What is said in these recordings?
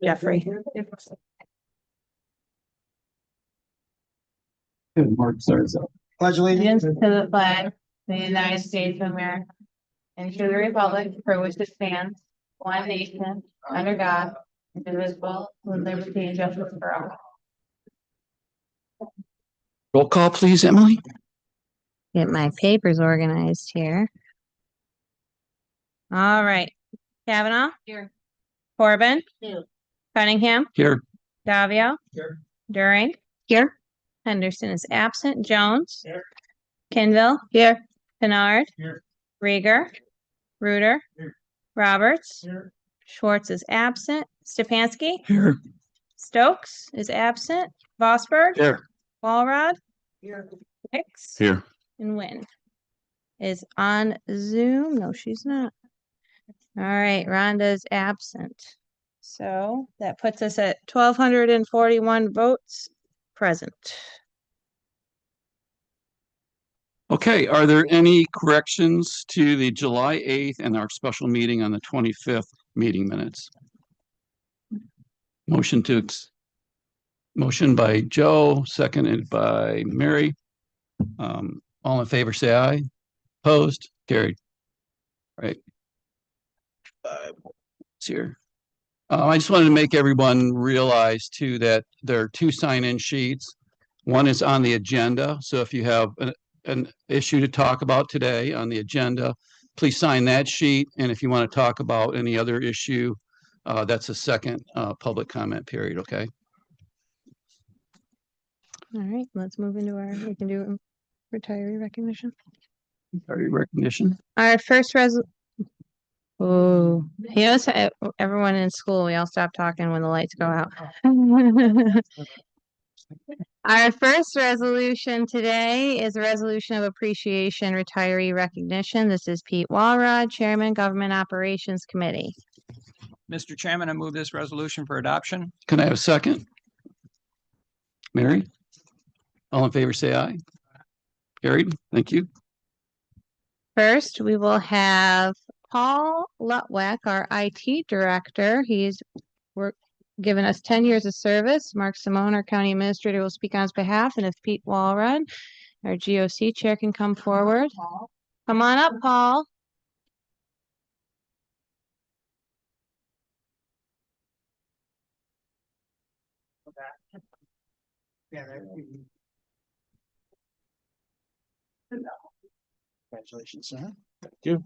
Jeffrey. Mark starts up. Pledge allegiance to the flag of the United States of America and to the republic for which it stands, one nation, under God, indivisible, with liberty and justice for all. Roll call, please, Emily. Get my papers organized here. All right. Kavanaugh? Here. Corbin? Here. Cunningham? Here. Davio? Here. During? Here. Henderson is absent. Jones? Here. Kinville? Here. Kennard? Here. Rieger? Reuter? Here. Roberts? Here. Schwartz is absent. Stefanski? Here. Stokes is absent. Vosberg? Here. Walrod? Here. Hicks? Here. And Wynn is on Zoom. No, she's not. All right, Rhonda's absent. So that puts us at 1,241 votes present. Okay, are there any corrections to the July 8th and our special meeting on the 25th meeting minutes? Motion by Joe, seconded by Mary. All in favor, say aye. Opposed? Carried. All right. It's here. I just wanted to make everyone realize too that there are two sign-in sheets. One is on the agenda. So if you have an issue to talk about today on the agenda, please sign that sheet. And if you want to talk about any other issue, that's a second public comment period. Okay. All right, let's move into we can do retiree recognition. Retiree recognition. Our first oh, he knows everyone in school, we all stop talking when the lights go out. Our first resolution today is a resolution of appreciation retiree recognition. This is Pete Walrod, Chairman, Government Operations Committee. Mr. Chairman, I move this resolution for adoption. Can I have a second? Mary? All in favor, say aye. Carried. Thank you. First, we will have Paul Lutweck, our IT director. He's given us 10 years of service. Mark Simone, our county administrator, will speak on his behalf. And if Pete Walrod, our GOC chair, can come forward. Come on up, Paul. Congratulations, sir. Thank you.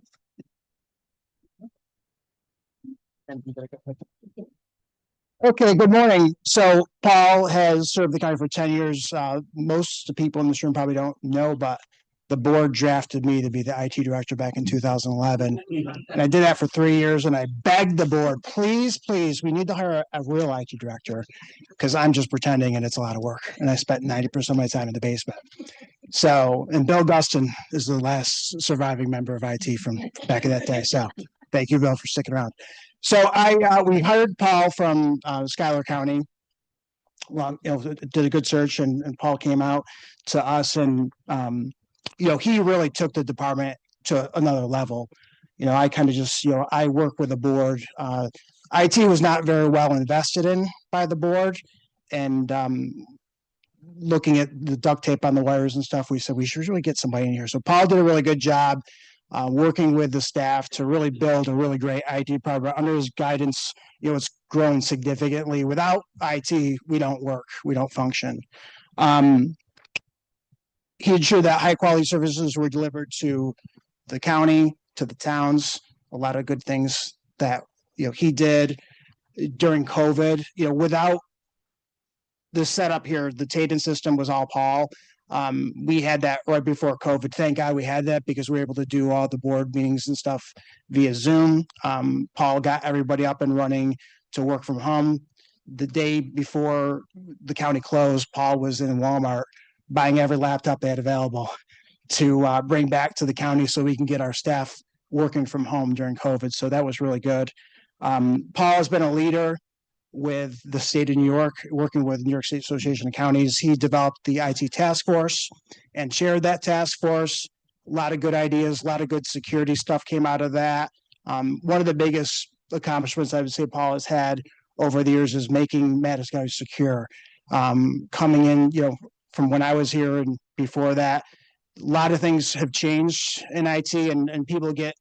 Okay, good morning. So Paul has served the county for 10 years. Most of the people in this room probably don't know, but the board drafted me to be the IT director back in 2011. And I did that for 3 years, and I begged the board, please, we need to hire a real IT director because I'm just pretending and it's a lot of work. And I spent 90% of my time in the basement. So, and Bill Dustin is the last surviving member of IT from back in that day. So thank you, Bill, for sticking around. So we hired Paul from Schuyler County. Well, did a good search, and Paul came out to us, and he really took the department to another level. I kind of just I work with the board. IT was not very well invested in by the board, and looking at the duct tape on the wires and stuff, we said we should really get somebody in here. So Paul did a really good job working with the staff to really build a really great IT program. Under his guidance, it's grown significantly. Without IT, we don't work, we don't function. He ensured that high quality services were delivered to the county, to the towns. A lot of good things that he did during COVID. Without this setup here, the Taden system was all Paul. We had that right before COVID. Thank God we had that because we were able to do all the board meetings and stuff via Zoom. Paul got everybody up and running to work from home. The day before the county closed, Paul was in Walmart buying every laptop they had available to bring back to the county so we can get our staff working from home during COVID. So that was really good. Paul has been a leader with the state of New York, working with New York State Association of Counties. He developed the IT task force and chaired that task force. A lot of good ideas, a lot of good security stuff came out of that. One of the biggest accomplishments I would say Paul has had over the years is making Madison County secure. Coming in, from when I was here and before that, a lot of things have changed in IT, and people get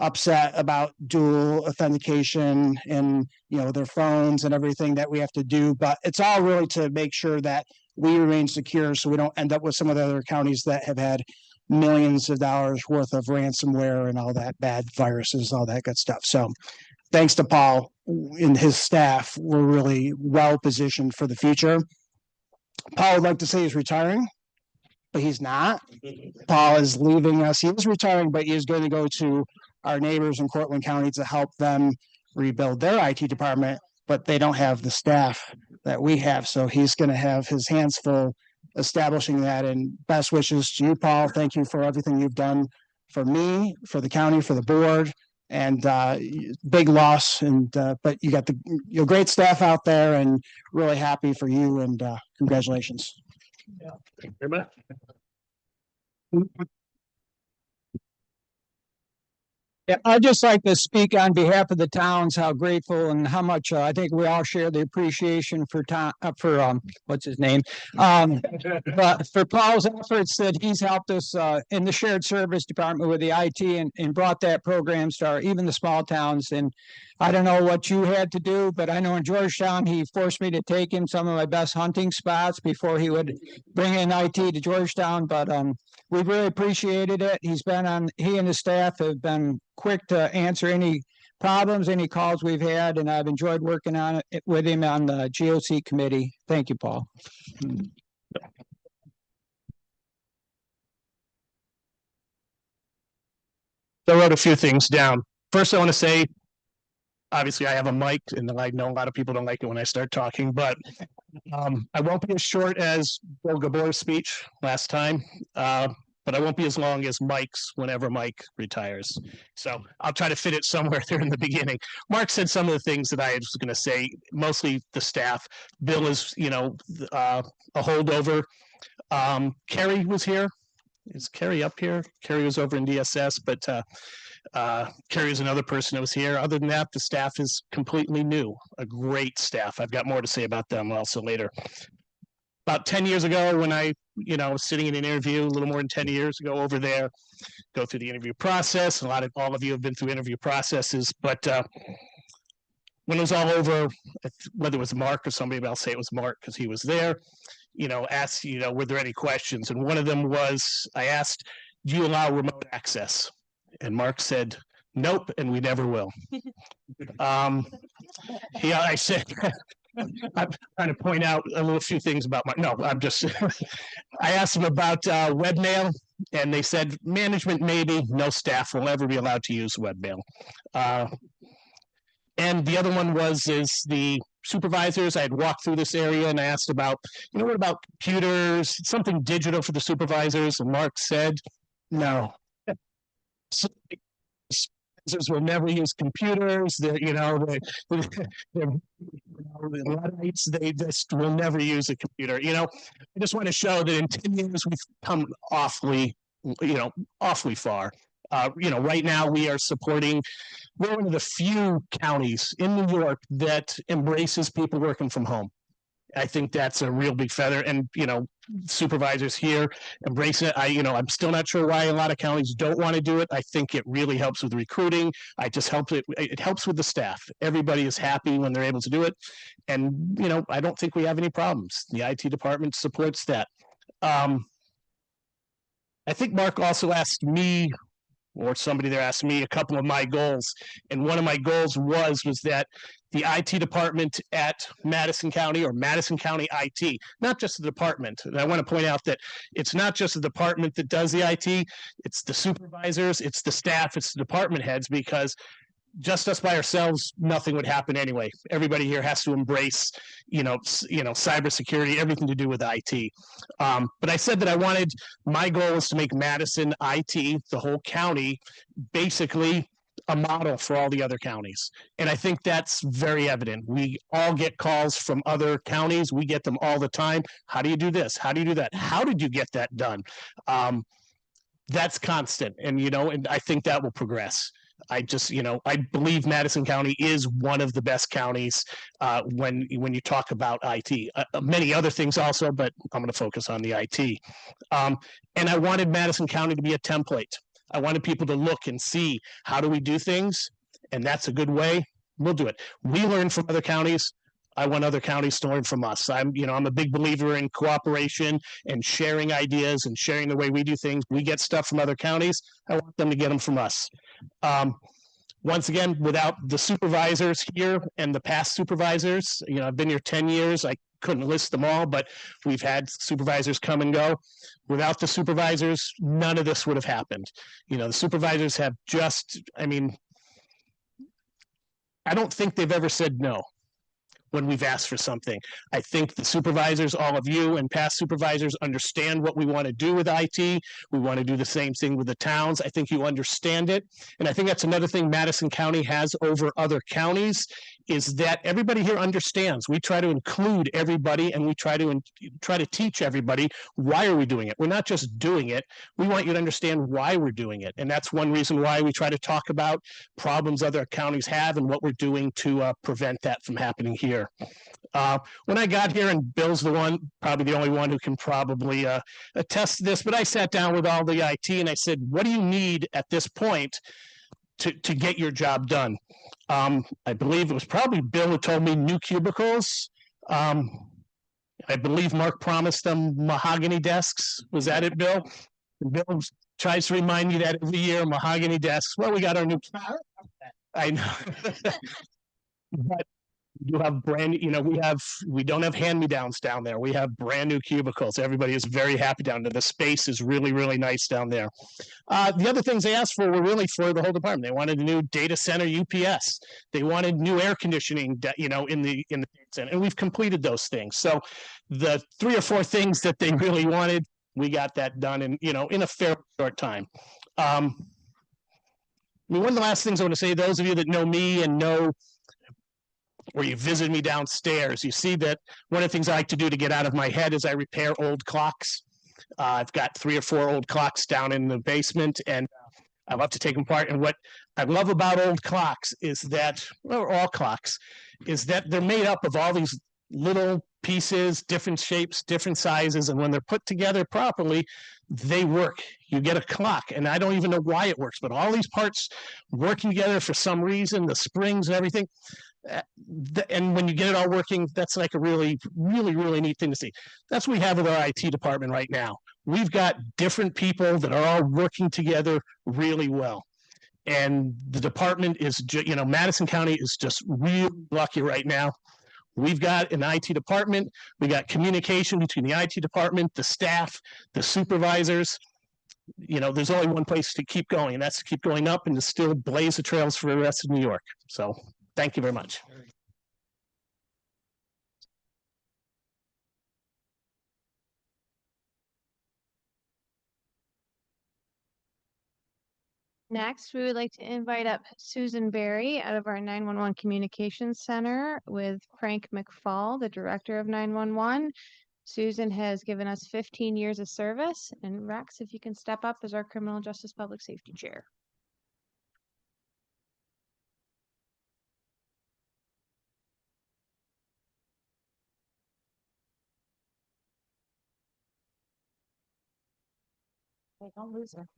upset about dual authentication and their phones and everything that we have to do, but it's all really to make sure that we remain secure so we don't end up with some of the other counties that have had millions of dollars worth of ransomware and all that bad viruses, all that good stuff. So thanks to Paul and his staff, we're really well positioned for the future. Paul would like to say he's retiring, but he's not. Paul is leaving us. He is retiring, but he is going to go to our neighbors in Cortland County to help them rebuild their IT department, but they don't have the staff that we have. So he's going to have his hands full establishing that, and best wishes to you, Paul. Thank you for everything you've done for me, for the county, for the board, and big loss. And but you got your great staff out there, and really happy for you, and congratulations. Thank you very much. Yeah, I'd just like to speak on behalf of the towns, how grateful and how much I think we all share the appreciation for what's his name? But for Paul's efforts that he's helped us in the shared service department with the IT and brought that programs to even the small towns. And I don't know what you had to do, but I know in Georgetown, he forced me to take him some of my best hunting spots before he would bring in IT to Georgetown. But we've really appreciated it. He and his staff have been quick to answer any problems, any calls we've had, and I've enjoyed working on it with him on the GOC committee. Thank you, Paul. So I wrote a few things down. First, I want to say, obviously, I have a mic, and I know a lot of people don't like it when I start talking, but I won't be as short as Bill Gabor's speech last time, but I won't be as long as Mike's whenever Mike retires. So I'll try to fit it somewhere there in the beginning. Mark said some of the things that I was going to say, mostly the staff. Bill is, a holdover. Kerry was here. Is Kerry up here? Kerry was over in DSS, but Kerry is another person that was here. Other than that, the staff is completely new, a great staff. I've got more to say about them also later. About 10 years ago, when I, was sitting in an interview, a little more than 10 years ago over there, go through the interview process. All of you have been through interview processes, but when it was all over, whether it was Mark or somebody, but I'll say it was Mark because he was there, asked, were there any questions? And one of them was, I asked, do you allow remote access? And Mark said, nope, and we never will. I said, I'm trying to point out a few things about I asked them about webmail, and they said, management maybe, no staff will ever be allowed to use webmail. And the other one is the supervisors. I had walked through this area and I asked about, what about computers, something digital for the supervisors? And Mark said, no. Supervisors will never use computers. They just will never use a computer. I just want to show that in 10 years we've come awfully far. Right now we're one of the few counties in New York that embraces people working from home. I think that's a real big feather, and supervisors here embrace it. I'm still not sure why a lot of counties don't want to do it. I think it really helps with recruiting. It helps with the staff. Everybody is happy when they're able to do it, and I don't think we have any problems. The IT department supports that. I think Mark also asked me, or somebody there asked me, a couple of my goals, and one of my goals was that the IT department at Madison County, or Madison County IT, not just the department. And I want to point out that it's not just the department that does the IT, it's the supervisors, it's the staff, it's the department heads, because just us by ourselves, nothing would happen anyway. Everybody here has to embrace, cybersecurity, everything to do with IT. But I said that my goal is to make Madison IT, the whole county, basically a model for all the other counties. And I think that's very evident. We all get calls from other counties. We get them all the time. How do you do this? How do you do that? How did you get that done? That's constant. And, and I think that will progress. I just, I believe Madison County is one of the best counties when you talk about IT. Many other things also, but I'm going to focus on the IT. And I wanted Madison County to be a template. I wanted people to look and see, how do we do things? And that's a good way. We'll do it. We learn from other counties. I want other counties to learn from us. I'm a big believer in cooperation and sharing ideas and sharing the way we do things. We get stuff from other counties. I want them to get them from us. Once again, without the supervisors here and the past supervisors, I've been here 10 years. I couldn't list them all, but we've had supervisors come and go. Without the supervisors, none of this would have happened. The supervisors have I don't think they've ever said no when we've asked for something. I think the supervisors, all of you and past supervisors, understand what we want to do with IT. We want to do the same thing with the towns. I think you understand it. And I think that's another thing Madison County has over other counties, is that everybody here understands. We try to include everybody, and we try to teach everybody, why are we doing it? We're not just doing it. We want you to understand why we're doing it. And that's one reason why we try to talk about problems other counties have and what we're doing to prevent that from happening here. When I got here, and Bill's probably the only one who can probably attest to this, but I sat down with all the IT and I said, what do you need at this point to get your job done? I believe it was probably Bill who told me new cubicles. I believe Mark promised them mahogany desks. Was that it, Bill? Bill tries to remind me that every year, mahogany desks. Well, we got our new. I know. But we do have we don't have hand-me-downs down there. We have brand new cubicles. Everybody is very happy down there. The space is really, really nice down there. The other things they asked for were really for the whole department. They wanted a new data center UPS. They wanted new air conditioning, in the data center, and we've completed those things. So the 3 or 4 things that they really wanted, we got that done in a fairly short time. One of the last things I want to say, those of you that know me and know, or you visit me downstairs, you see that one of the things I like to do to get out of my head is I repair old clocks. I've got 3 or 4 old clocks down in the basement, and I love to take them apart. And what I love about old clocks is that, or all clocks, is that they're made up of all these little pieces, different shapes, different sizes, and when they're put together properly, they work. You get a clock, and I don't even know why it works, but all these parts working together for some reason, the springs and everything. And when you get it all working, that's like a really, really, really neat thing to see. That's what we have with our IT department right now. We've got different people that are all working together really well. And the department is, Madison County is just really lucky right now. We've got an IT department. We got communication between the IT department, the staff, the supervisors. There's only one place to keep going, and that's to keep going up and to still blaze the trails for the rest of New York. So thank you very much. Next, we would like to invite up Susan Berry out of our 911 Communications Center with Frank McFall, the Director of 911. Susan has given us 15 years of service, and Rex, if you can step up as our Criminal Justice Public Safety Chair. Hey, don't lose her.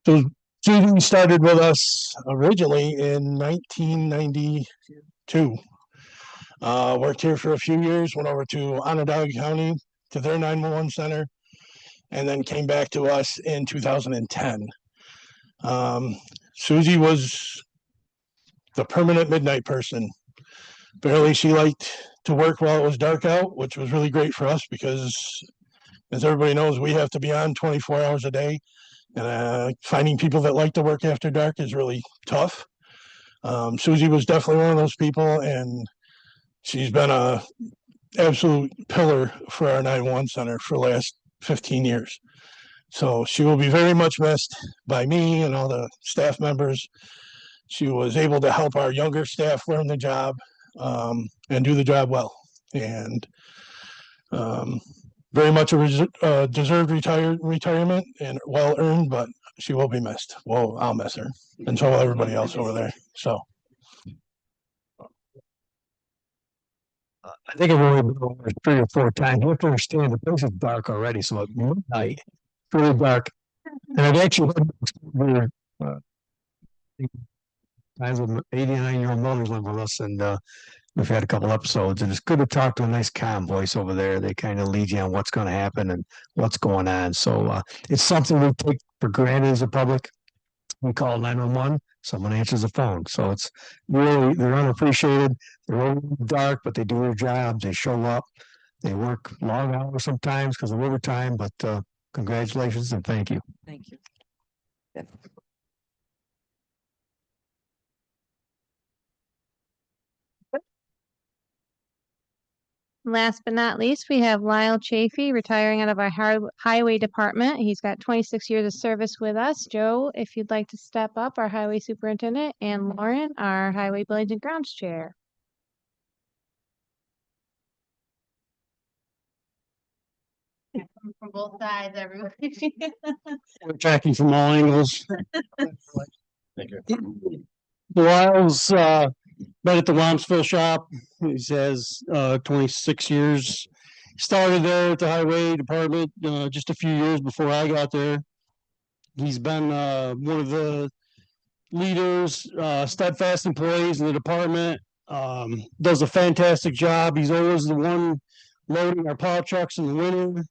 So Judy started with us originally in 1992. Worked here for a few years, went over to Onondaga County to their 911 center, and then came back to us in 2010. Susie was the permanent midnight person. Barely she liked to work while it was dark out, which was really great for us because, as everybody knows, we have to be on 24 hours a day. And finding people that like to work after dark is really tough. Susie was definitely one of those people, and she's been a absolute pillar for our 911 center for the last 15 years. So she will be very much missed by me and all the staff members. She was able to help our younger staff learn the job and do the job well. And very much a deserved retirement and well earned, but she will be missed. Well, I'll miss her, and so will everybody else over there. So I think I've only been over 3 or 4 times. You have to understand the place is dark already, so at midnight, it's really dark. And I've actually heard times with 89-year-old mothers live with us, and we've had a couple episodes, and it's good to talk to a nice calm voice over there. They kind of lead you on what's going to happen and what's going on. So it's something we take for granted as a public. We call 911, someone answers the phone. So it's really, they're unappreciated. They're all dark, but they do their jobs. They show up. They work long hours sometimes because of overtime, but congratulations and thank you. Thank you. Last but not least, we have Lyle Chafee retiring out of our highway department. He's got 26 years of service with us. Joe, if you'd like to step up, our highway superintendent, and Lauren, our highway buildings and grounds chair. From both sides, everyone. We're attacking from all angles. thank you. Lyle's been at the Wamsville shop. He has 26 years. Started there at the highway department just a few years before I got there. He's been one of the leaders, steadfast employees in the department. Does a fantastic job. He's always the one loading our plow trucks in the winter,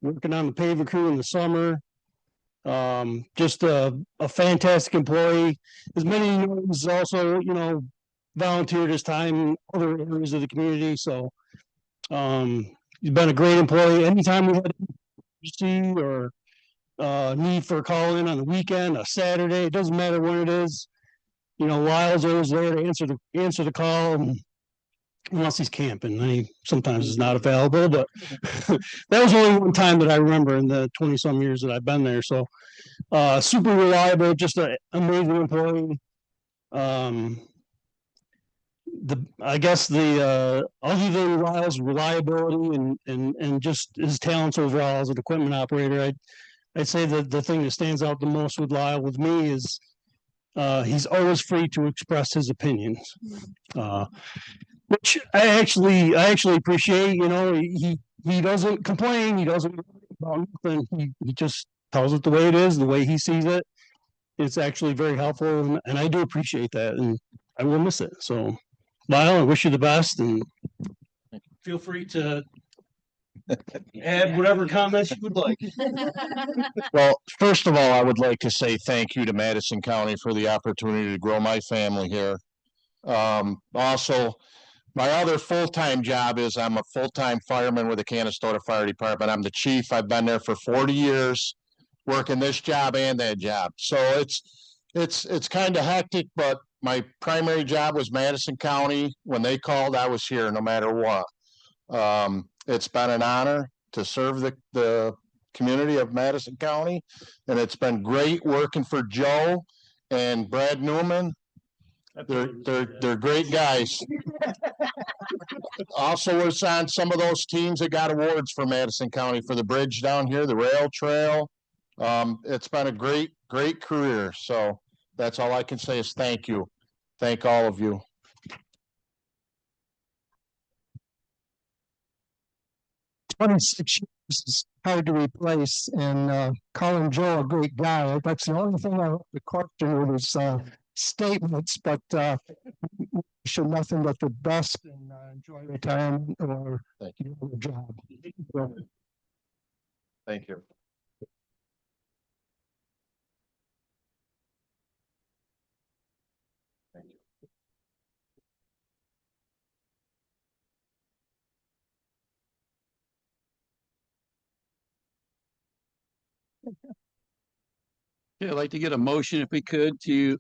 working on the paving crew in the summer. Just a fantastic employee. As many of you know, he's also, volunteered his time in other areas of the community. So he's been a great employee. Anytime we had see or need for a call in on the weekend, a Saturday, it doesn't matter when it is. Lyle's always there to answer the call, and unless he's camping, then he sometimes is not available. But that was only one time that I remember in the 20-some years that I've been there. So super reliable, just an amazing employee. I guess other than Lyle's reliability and just his talents overall as an equipment operator, I'd say that the thing that stands out the most with Lyle with me is he's always free to express his opinions, which I actually appreciate. He doesn't complain. He doesn't about nothing. He just tells it the way it is, the way he sees it. It's actually very helpful, and I do appreciate that, and I will miss it. So, Lyle, I wish you the best, and feel free to add whatever comments you would like. Well, first of all, I would like to say thank you to Madison County for the opportunity to grow my family here. Also, my other full-time job is I'm a full-time fireman with the Canastota Fire Department. I'm the chief. I've been there for 40 years, working this job and that job. So it's kind of hectic, but my primary job was Madison County. When they called, I was here no matter what. It's been an honor to serve the community of Madison County, and it's been great working for Joe and Brad Newman. They're great guys. Also was on some of those teams that got awards for Madison County for the bridge down here, the rail trail. It's been a great career. So that's all I can say is thank you. Thank all of you. 26 years is hard to replace, and calling Joe a great guy. That's the only thing I have to question with his statements, but wish him nothing but the best and enjoy retirement or your job. Thank you. Yeah, I'd like to get a motion if we could to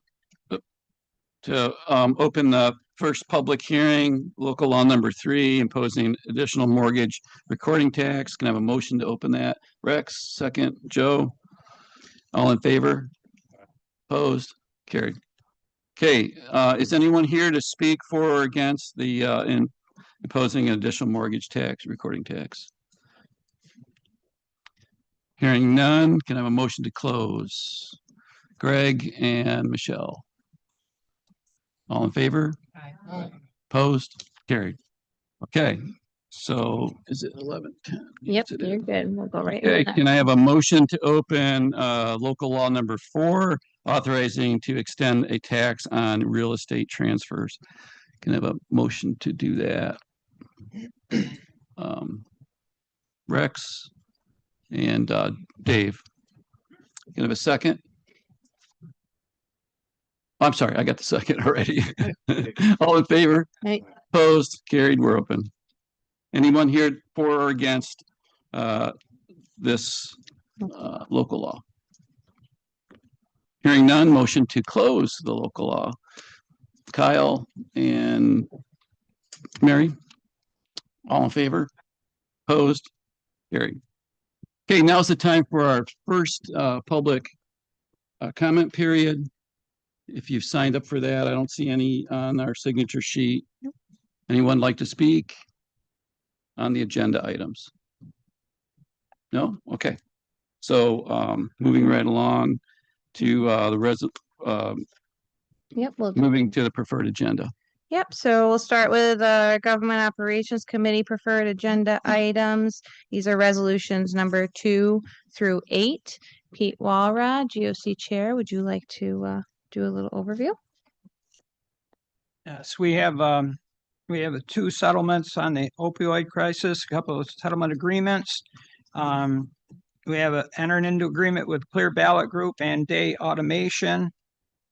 open the first public hearing, local law number 3, imposing additional mortgage recording tax. Can I have a motion to open that? Rex, second. Joe? All in favor? Opposed? Carried. Okay, is anyone here to speak for or against the imposing an additional mortgage tax, recording tax? Hearing none, can I have a motion to close? Greg and Michelle. All in favor? Opposed? Carried. Okay, so is it 11:10? Yep, Yes, it you're is. good. We'll go right. Okay, in. can I have a motion to open local law number 4, authorizing to extend a tax on real estate transfers? Can I have a motion to do that? Rex and Dave. Can I have a second? I'm sorry, I got the second already. All in favor? Aye. Opposed? Carried? We're open. Anyone here for or against this local law? Hearing none, motion to close the local law. Kyle and Mary? All in favor? Opposed? Carried. Okay, now's the time for our first public comment period. If you've signed up for that, I don't see any on our signature sheet. Anyone like to speak on the agenda items? No? Okay. So moving right along to Yep, we'll moving to the preferred agenda. Yep, so we'll start with Government Operations Committee preferred agenda items. These are resolutions number 2 through 8. Pete Walrod, GOC Chair, would you like to do a little overview? Yes, we have 2 settlements on the opioid crisis, a couple of settlement agreements. We have entered into agreement with Clear Ballot Group and Day Automation,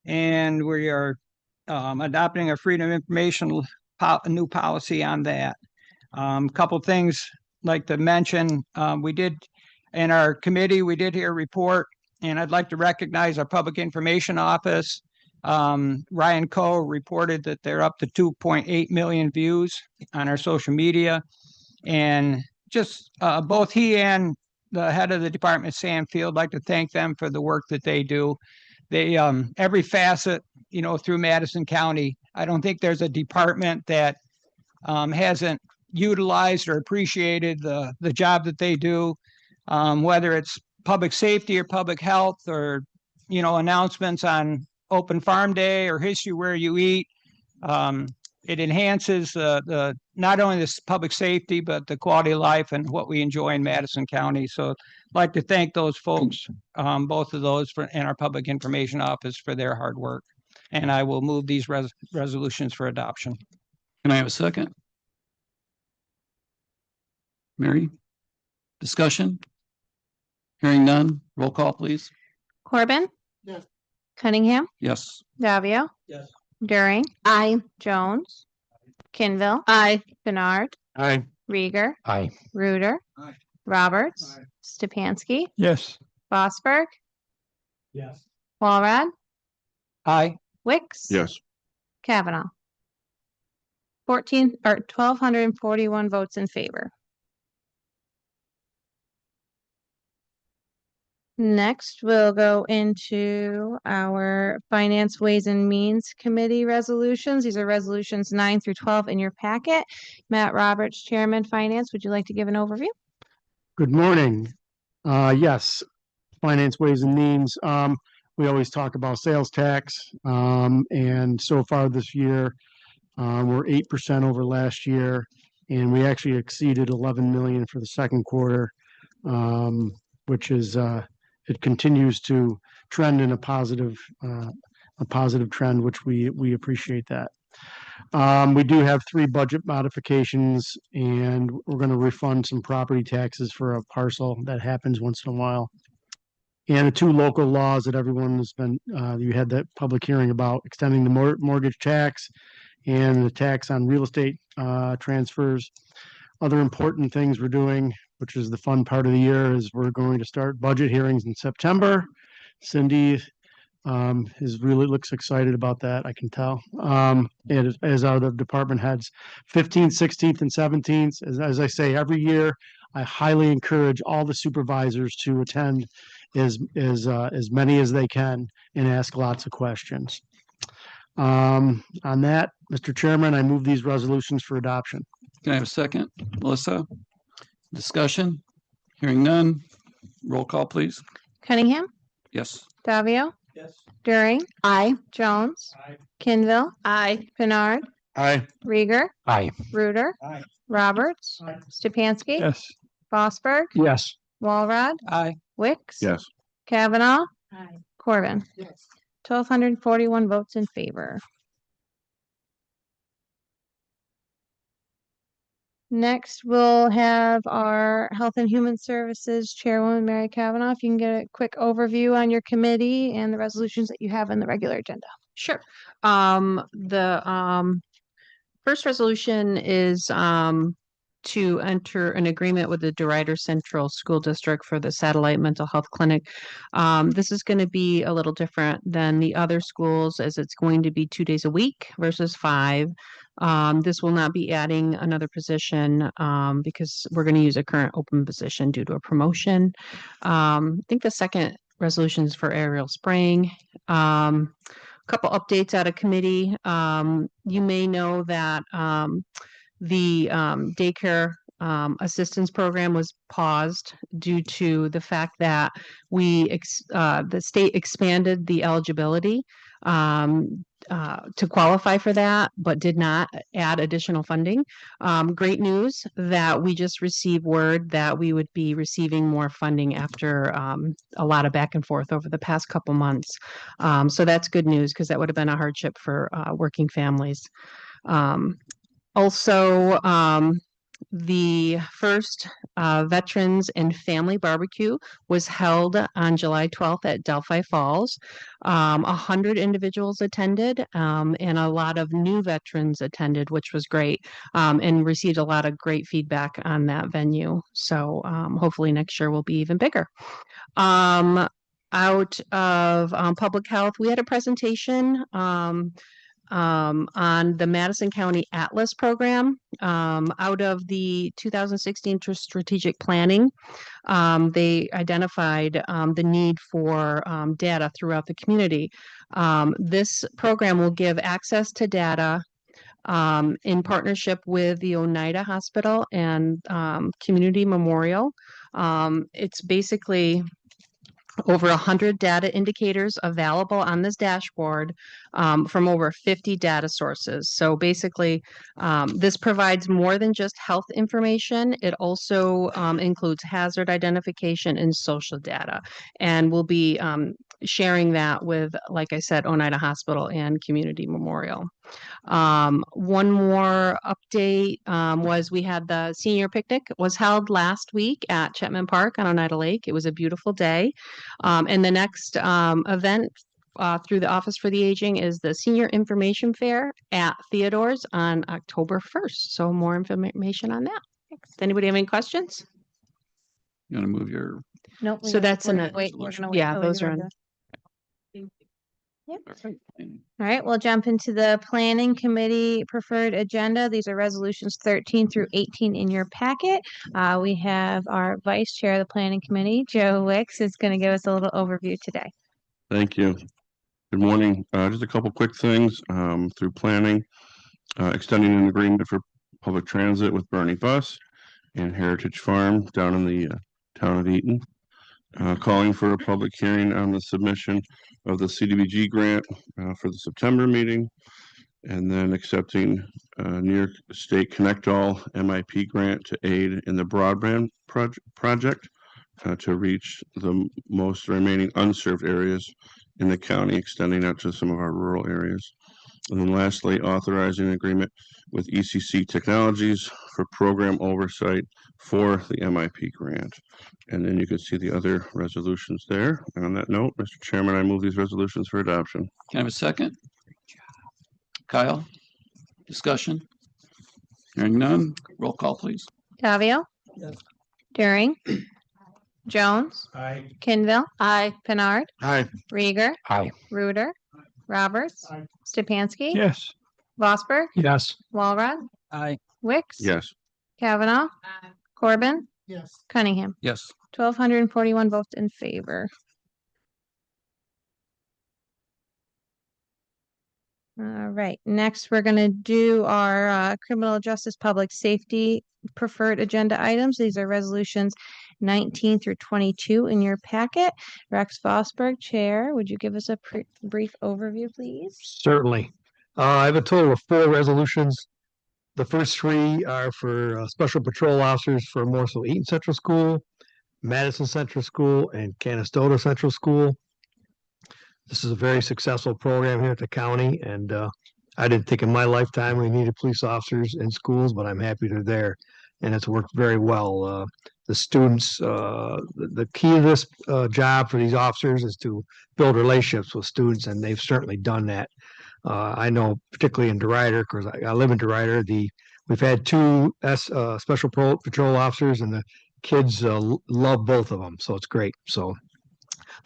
and we are adopting a Freedom of Information new policy on that. Couple things like to mention, we did in our committee, we did hear a report, and I'd like to recognize our Public Information Office. Ryan Coe reported that they're up to 2.8 million views on our social media, and just both he and the head of the department, Sam Field, like to thank them for the work that they do. They every facet, through Madison County, I don't think there's a department that hasn't utilized or appreciated the job that they do, whether it's public safety or public health, or announcements on Open Farm Day or History Where You Eat. It enhances the not only this public safety, but the quality of life and what we enjoy in Madison County. So I'd like to thank those folks, both of those in our Public Information Office, for their hard work. And I will move these resolutions for adoption. Can I have a second? Mary? Discussion? Hearing none, roll call, please. Corbin? Yes. Cunningham? Yes. Davio? Yes. During? Aye. Jones? Kinville? Aye. Bernard? Aye. Rieger? Aye. Reuter? Aye. Roberts? Aye. Stepanski? Yes. Fosberg? Yes. Walrod? Aye. Wicks? Yes. Kavanaugh? 1,241 votes in favor. Next, we'll go into our Finance, Ways and Means Committee resolutions. These are resolutions 9 through 12 in your packet. Matt Roberts, Chairman, Finance, would you like to give an overview? Good morning. Yes, Finance, Ways and Means. We always talk about sales tax. And so far this year, we're 8% over last year, and we actually exceeded 11 million for the second quarter, which is it continues to trend in a positive trend, which we appreciate that. We do have 3 budget modifications, and we're going to refund some property taxes for a parcel that happens once in a while. And the 2 local laws that everyone has been, you had that public hearing about, extending the mortgage tax and the tax on real estate transfers. Other important things we're doing, which is the fun part of the year, is we're going to start budget hearings in September. Cindy is really looks excited about that, I can tell. And as are the department heads, 15th, 16th and 17th, as I say, every year, I highly encourage all the supervisors to attend as many as they can and ask lots of questions. On that, Mr. Chairman, I move these resolutions for adoption. Can I have a second? Melissa? Discussion? Hearing none. Roll call, please. Cunningham, Yes. Davio, Yes. During. Aye. Jones. Aye. Kinville. Aye. Bernard. Aye. Rieger. Aye. Reuter. Aye. Roberts. Aye. Stepanski. Yes. Fosberg. Yes. Walrod. Aye. Wicks. Yes. Kavanaugh. Aye. Corbin. Yes. 1,241 votes in favor. Next, we'll have our Health and Human Services Chairwoman, Mary Kavanaugh. If you can get a quick overview on your committee and the resolutions that you have in the regular agenda. Sure. The first resolution is to enter an agreement with the DeRidder Central School District for the satellite mental health clinic. This is going to be a little different than the other schools, as it's going to be 2 days a week versus 5. This will not be adding another position because we're going to use a current open position due to a promotion. I think the second resolution is for aerial spraying. Couple updates out of committee. You may know that the daycare assistance program was paused due to the fact that the state expanded the eligibility to qualify for that, but did not add additional funding. Great news that we just received word that we would be receiving more funding after a lot of back and forth over the past couple months. So that's good news because that would have been a hardship for working families. Also, the first Veterans and Family Barbecue was held on July 12th at Delphi Falls. 100 individuals attended and a lot of new veterans attended, which was great, and received a lot of great feedback on that venue. So hopefully next year will be even bigger. Out of public health, we had a presentation on the Madison County Atlas program. Out of the 2016 strategic planning, they identified the need for data throughout the community. This program will give access to data in partnership with the Oneida Hospital and Community Memorial. It's basically over 100 data indicators available on this dashboard from over 50 data sources. So basically, this provides more than just health information. It also includes hazard identification and social data. And we'll be sharing that with, like I said, Oneida Hospital and Community Memorial. One more update was we had the senior picnic was held last week at Chapman Park on Oneida Lake. It was a beautiful day. And the next event through the Office for the Aging is the Senior Information Fair at Theodore's on October 1st. So more information on that. Does anybody have any questions? You want to move your? Nope. So that's in a- yeah, Oh, those you're are in- good. All right, we'll jump into the Planning Committee preferred agenda. These are resolutions 13 through 18 in your packet. We have our Vice Chair of the Planning Committee, Joe Wicks, is going to give us a little overview today. Thank you. Good morning. Just a couple quick things through planning, extending an agreement for public transit with Bernie Bus and Heritage Farm down in the town of Eaton. Calling for a public hearing on the submission of the CDBG grant for the September meeting, and then accepting New York State Connect All MIP grant to aid in the broadband project to reach the most remaining unserved areas in the county, extending out to some of our rural areas. And then lastly, authorizing an agreement with ECC Technologies for program oversight for the MIP grant. And then you can see the other resolutions there. And on that note, Mr. Chairman, I move these resolutions for adoption. Can I have a second? Kyle? Discussion? Hearing none. Roll call, please. Davio? Yes. During? Jones, Aye. Kinville. Aye. Pinard, Aye. Rieger, Aye. Reuter, Roberts, Stepanski. Yes. Vosberg, Yes. Walrod, Aye. Wicks. Yes. Kavanaugh, Corbin, Yes. Cunningham. Yes. 1,241 votes in favor. All right, next we're gonna do our criminal justice public safety preferred agenda items. These are resolutions 19 through 22 in your packet. Rex Vosberg, Chair, would you give us a brief overview, please? Certainly. I have a total of 4 resolutions. The first 3 are for special patrol officers for Morsel Eaton Central School, Madison Central School, and Canastota Central School. This is a very successful program here at the county, and I didn't think in my lifetime we needed police officers in schools, but I'm happy they're there, and it's worked very well. The students, the key to this job for these officers is to build relationships with students, and they've certainly done that. I know particularly in DeRuyter, because I live in DeRuyter, we've had 2 special patrol officers, and the kids love both of them, so it's great. So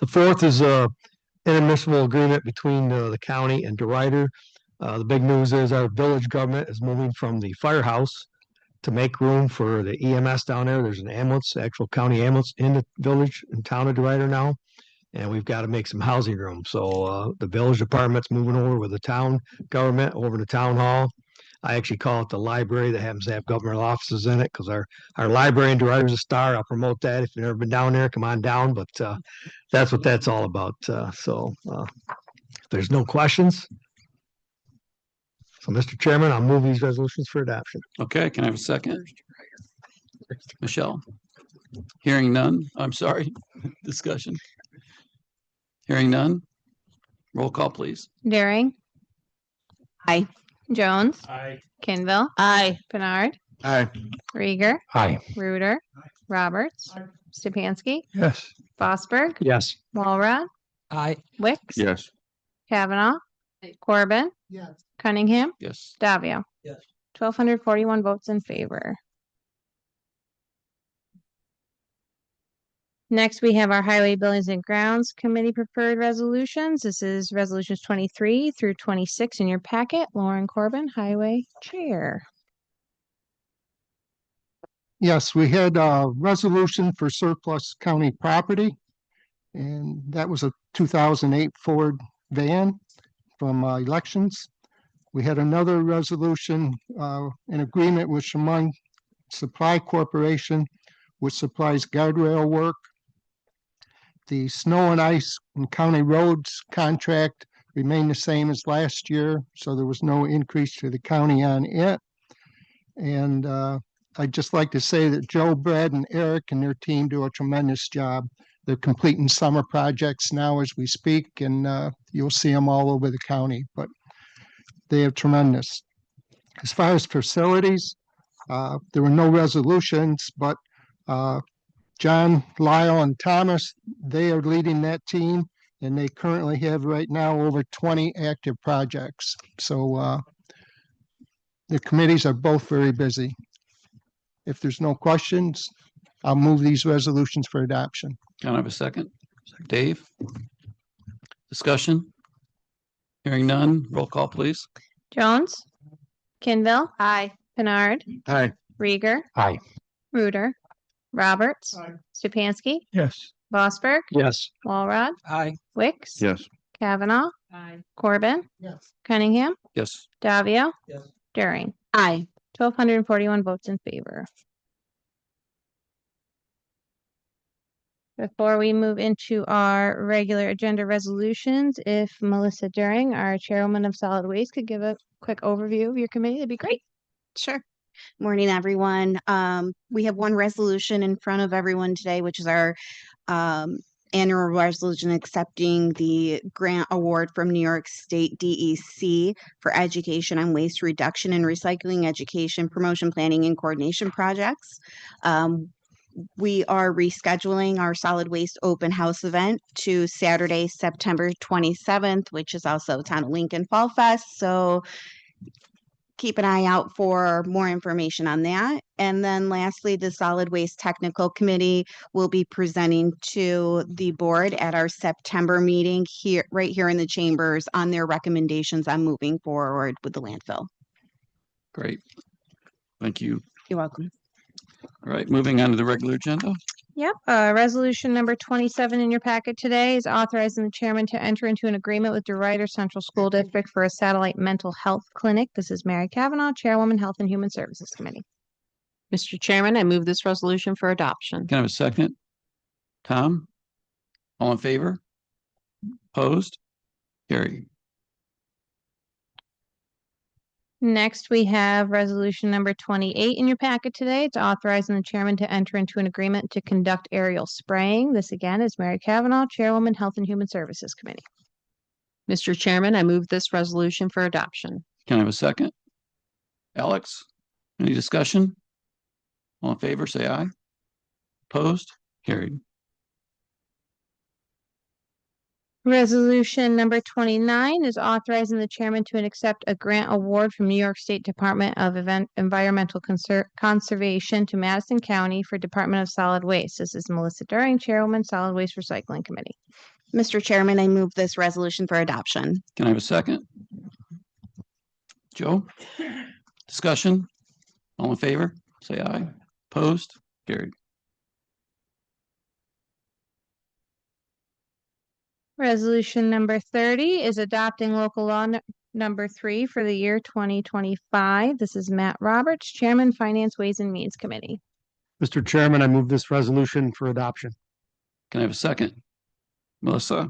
the fourth is intermunicipal agreement between the county and DeRuyter. The big news is our village government is moving from the firehouse to make room for the EMS down there. There's an ambulance, actual county ambulance in the village and town of DeRuyter now. And we've got to make some housing room. So the village department's moving over with the town government over to town hall. I actually call it the library that happens to have government offices in it, because our library in DeRuyter is a star. I'll promote that. If you've never been down there, come on down. But that's what that's all about. If there's no questions. So, Mr. Chairman, I'll move these resolutions for adoption. Okay, can I have a second? Michelle? Hearing none, I'm sorry, discussion. Hearing none. Roll call, please. Daring. Aye. Jones, Aye. Kinville. Aye. Pinard, Aye. Rieger, Aye. Reuter, Roberts, Stepanski, Yes. Vosberg, Yes. Walrod, Aye. Wicks. Yes. Kavanaugh, Corbin, Yes. Cunningham, Yes. Davio. Yes. 1,241 votes in favor. Next, we have our Highway Buildings and Grounds Committee preferred resolutions. This is resolutions 23 through 26 in your packet. Lauren Corbin, Highway Chair. Yes, we had a resolution for surplus county property. And that was a 2008 Ford van from elections. We had another resolution, an agreement with Chemung Supply Corporation, which supplies guardrail work. The snow and ice and county roads contract remained the same as last year, so there was no increase to the county on it. And I'd just like to say that Joe, Brad, and Eric and their team do a tremendous job. They're completing summer projects now as we speak, and you'll see them all over the county, but they are tremendous. As far as facilities, there were no resolutions, but John, Lyle, and Thomas, they are leading that team, and they currently have right now over 20 active projects. So the committees are both very busy. If there's no questions, I'll move these resolutions for adoption. Can I have a second? Dave? Discussion? Hearing none, roll call, please. Jones, Kinville. Aye. Pinard, Aye. Rieger. Aye. Reuter, Roberts, Stepanski, Yes. Vosberg, Yes. Walrod, Aye. Wicks. Yes. Kavanaugh, Corbin, Yes. Cunningham, Yes. Davio. Yes. Daring. Aye. 1,241 votes in favor. Before we move into our regular agenda resolutions, if Melissa Daring, our chairwoman of solid waste, could give a quick overview of your committee, that'd be great. Sure. Morning, everyone. We have one resolution in front of everyone today, which is our annual resolution accepting the grant award from New York State DEC for education on waste reduction and recycling education, promotion, planning, and coordination projects. We are rescheduling our solid waste open house event to Saturday, September 27th, which is also Town of Lincoln Fall Fest. So keep an eye out for more information on that. And then lastly, the Solid Waste Technical Committee will be presenting to the board at our September meeting here, right here in the chambers, on their recommendations on moving forward with the landfill. Great. Thank you. You're welcome. All right, moving on to the regular agenda. Yep, resolution number 27 in your packet today is authorizing the chairman to enter into an agreement with DeRuyter Central School District for a satellite mental health clinic. This is Mary Kavanaugh, Chairwoman, Health and Human Services Committee. Mr. Chairman, I move this resolution for adoption. Can I have a second? Tom? All in favor? Opposed? Carried. Next, we have resolution number 28 in your packet today. It's authorizing the chairman to enter into an agreement to conduct aerial spraying. This again is Mary Kavanaugh, Chairwoman, Health and Human Services Committee. Mr. Chairman, I move this resolution for adoption. Can I have a second? Alex? Any discussion? All in favor, say aye. Opposed? Carried. Resolution number 29 is authorizing the chairman to accept a grant award from New York State Department of Environmental Conservation to Madison County for Department of Solid Waste. This is Melissa During, Chairwoman, Solid Waste Recycling Committee. Mr. Chairman, I move this resolution for adoption. Can I have a second? Joe? Discussion? All in favor, say aye. Opposed? Carried. Resolution number 30 is adopting local law number 3 for the year 2025. This is Matt Roberts, Chairman, Finance, Ways and Means Committee. Mr. Chairman, I move this resolution for adoption. Can I have a second? Melissa?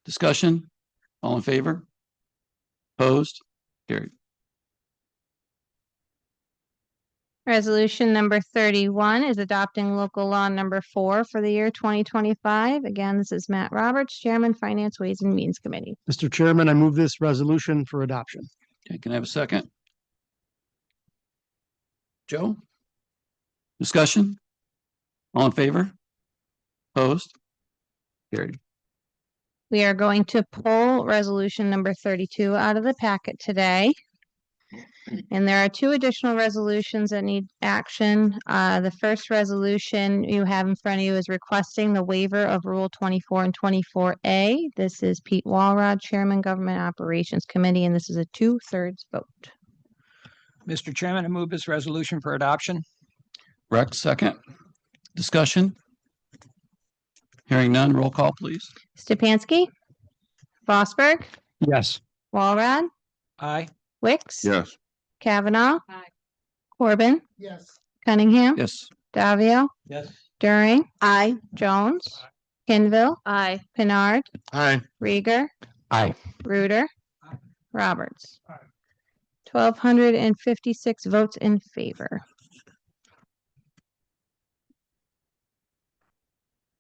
Discussion? All in favor? Opposed? Carried. Resolution number 31 is adopting local law number 4 for the year 2025. Again, this is Matt Roberts, Chairman, Finance, Ways and Means Committee. Mr. Chairman, I move this resolution for adoption. Okay, can I have a second? Joe? Discussion? All in favor? Opposed? Carried. We are going to pull resolution number 32 out of the packet today. And there are 2 additional resolutions that need action. The first resolution you have in front of you is requesting the waiver of Rule 24 and 24A. This is Pete Walrod, Chairman, Government Operations Committee, and this is a 2/3 vote. Mr. Chairman, I move this resolution for adoption. Rex, second. Discussion? Hearing none, roll call, please. Stepanski, Fosberg, Yes. Walrod, Aye. Wicks, Yes. Kavanaugh, Corbin, Yes. Cunningham, Yes. Davio, Yes. During, Aye. Jones, Kinville, Aye. Pinard, Aye. Rieger, Aye. Reuter, Roberts. 1,256 votes in favor.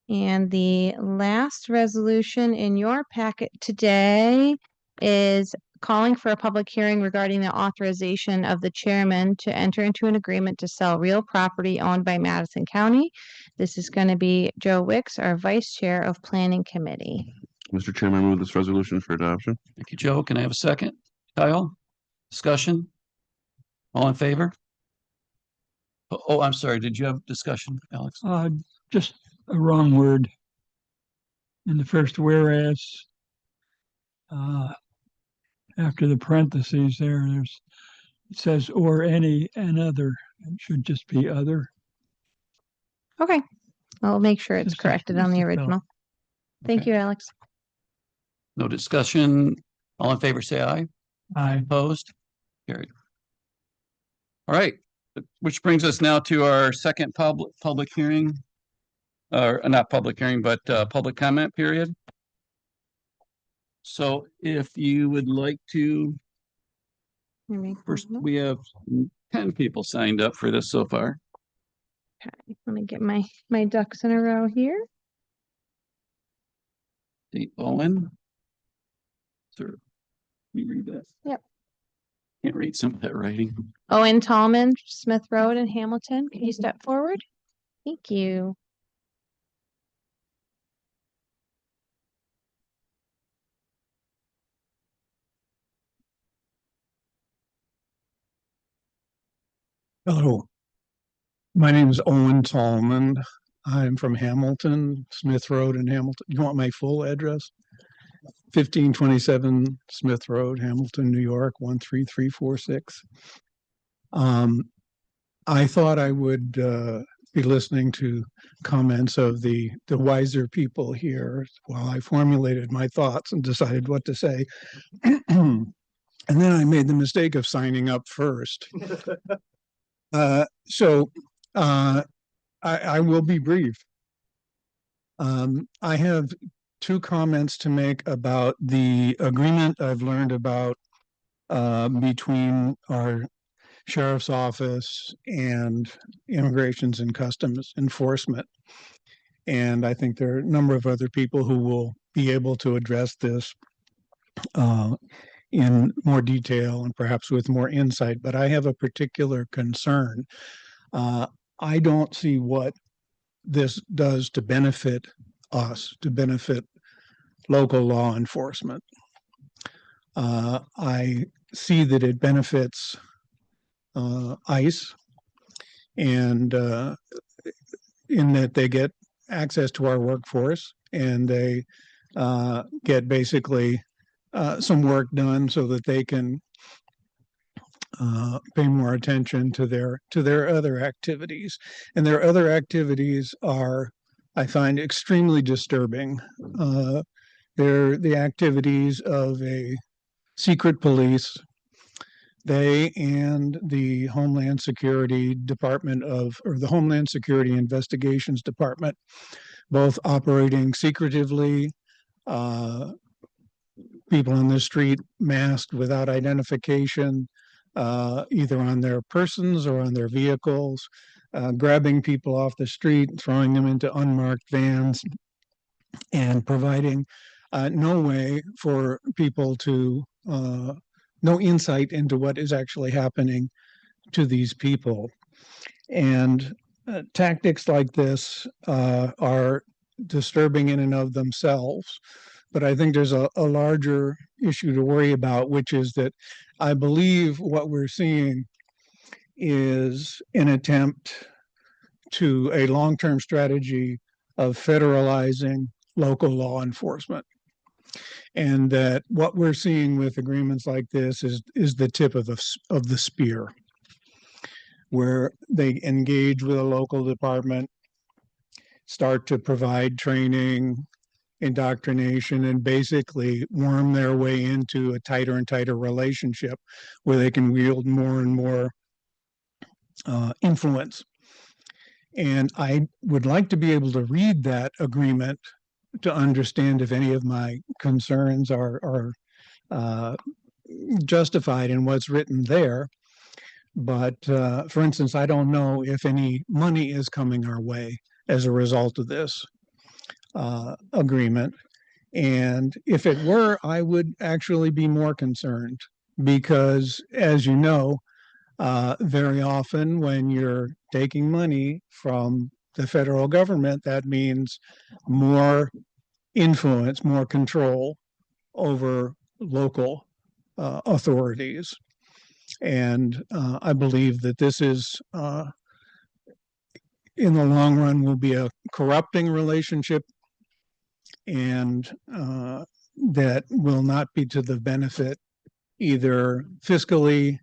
And the last resolution in your packet today is calling for a public hearing regarding the authorization of the chairman to enter into an agreement to sell real property owned by Madison County. This is going to be Joe Wicks, our Vice Chair of Planning Committee. Mr. Chairman, I move this resolution for adoption. Thank you, Joe. Can I have a second? Kyle? Discussion? All in favor? Oh, I'm sorry. Did you have discussion, Alex? Just a wrong word. In the first whereas, after the parentheses it says or any another. It should just be other. Okay, I'll make sure it's Just a- corrected on just the a thought. original. Thank Okay. you, Alex. No discussion. All in favor, say aye. Aye. Opposed? Carried. All right, which brings us now to our second public hearing. Not public hearing, but public comment period. So if you would like to, first, we have 10 people signed up for this so far. Okay, let me get my ducks in a row here. Dave Owen. Sir, can you read that? Yep. Can't read some of that writing. Owen Tallman, Smith Road in Hamilton. Can you step forward? Thank you. Hello. My name is Owen Tallman. I'm from Hamilton, Smith Road in Hamilton. You want my full address? 1527 Smith Road, Hamilton, New York, 13346. I thought I would be listening to comments of the wiser people here while I formulated my thoughts and decided what to say. And then I made the mistake of signing up first. So I will be brief. I have two comments to make about the agreement I've learned about between our sheriff's office and Immigrations and Customs Enforcement. And I think there are a number of other people who will be able to address this in more detail and perhaps with more insight, but I have a particular concern. I don't see what this does to benefit us, to benefit local law enforcement. I see that it benefits ICE and in that they get access to our workforce and they get basically some work done so that they can pay more attention to their other activities. And their other activities are, I find, extremely disturbing. They're the activities of a secret police. They and the Homeland Security Department or the Homeland Security Investigations Department, both operating secretively, people on the street masked without identification, either on their persons or on their vehicles, grabbing people off the street, throwing them into unmarked vans, and providing no way for people to, no insight into what is actually happening to these people. And tactics like this are disturbing in and of themselves. But I think there's a larger issue to worry about, which is that I believe what we're seeing is an attempt to a long-term strategy of federalizing local law enforcement. And that what we're seeing with agreements like this is the tip of the spear, where they engage with a local department, start to provide training, indoctrination, and basically worm their way into a tighter and tighter relationship where they can wield more and more influence. And I would like to be able to read that agreement to understand if any of my concerns are justified in what's written there. But for instance, I don't know if any money is coming our way as a result of this agreement. And if it were, I would actually be more concerned because, as you know, very often when you're taking money from the federal government, that means more influence, more control over local authorities. And I believe that this is, in the long run, will be a corrupting relationship, and that will not be to the benefit either fiscally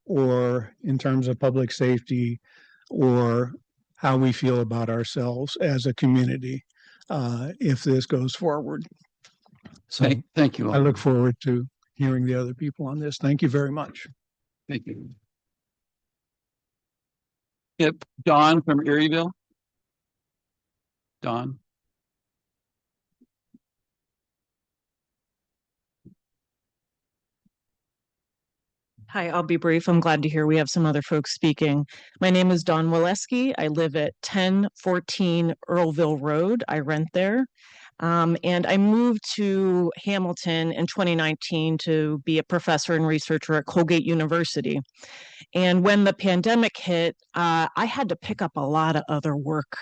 or in terms of public safety or how we feel about ourselves as a community if this goes forward. So Thank you. I look forward to hearing the other people on this. Thank you very much. Thank you. Yep, Dawn from Erieville. Dawn. Hi, I'll be brief. I'm glad to hear we have some other folks speaking. My name is Dawn Waleski. I live at 1014 Earlville Road. I rent there. And I moved to Hamilton in 2019 to be a professor and researcher at Colgate University. And when the pandemic hit, I had to pick up a lot of other work